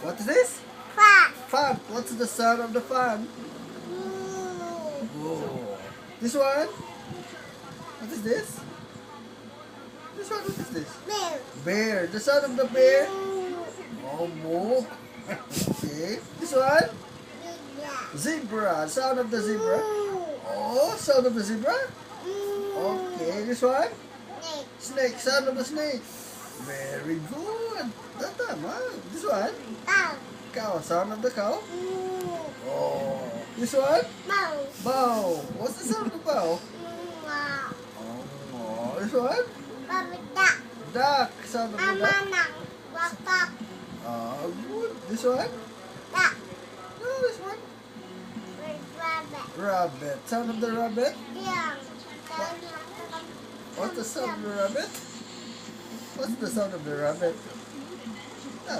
What is this? Fan. Fan. What's the sound of the fan? Oh. This one? What is this? This one, what is this? Bear. Bear. The sound of the bear? Oh, moo. Okay. This one? Zebra. Sound of the zebra? Oh, sound of the zebra? Okay. This one? Snake. Sound of the snake? Very good. Tama. This one? Cow. Sound of the cow? Oh. This one? Bow. What's the sound of the bow? Oh. This one? Duck. Sound of the duck? Oh, good. This one? No, this one? Rabbit. Sound of the rabbit? What's the sound of the rabbit? What's the sound of the rabbit?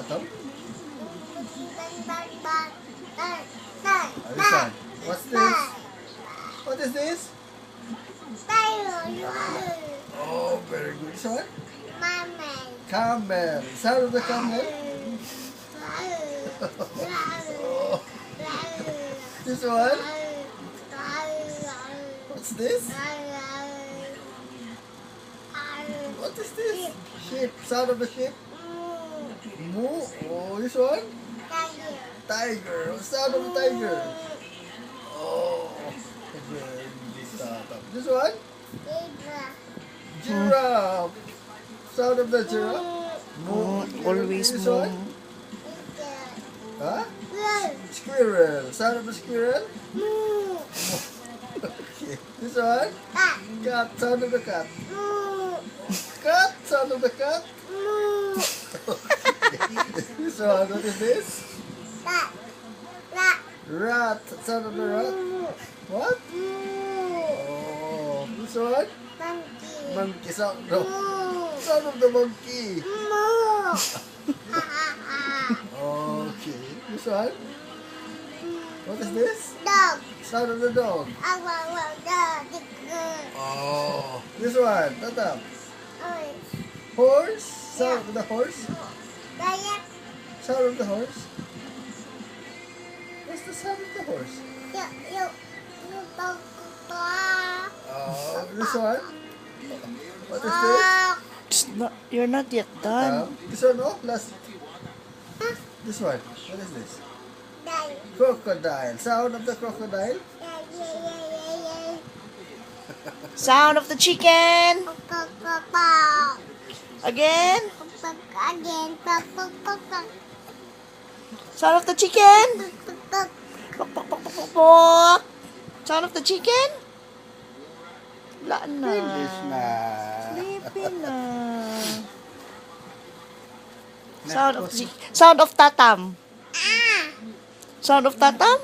Tom? This one. What's this? What is this? Oh, very good. This one? Camel. Sound of the camel? Oh. This one? What's this? What is this? Sheep. Sound of the sheep? Moo. Oh, this one? Tiger. Sound of the tiger? Oh, very good. This one? Giraffe. Sound of the giraffe? Moo. Always This moo. one? Huh? Squirrel. Sound of the squirrel? Okay. This one? Cat. Sound of the cat? Cat. Sound of the cat? This one, what is this? Rat. Sound of the rat? What? Oh, this one? Monkey. Sound, no. Sound of the monkey. Okay. This one? What is this? Sound of the dog. Oh. This one? Tatam. Horse? Sound of the horse? Sound of the horse? What's the sound of the horse? Oh, this one? What is this? You're not yet done. This one, oh, last. This one. What is this? Crocodile. Sound of the crocodile? Sound of the chicken. Again. Sound of the chicken. Pok, pok, pok, pok, pok, pok. Sound of the chicken. Wala na. Finish na. Sleepy na. Sound of tatam. Sound of tatam.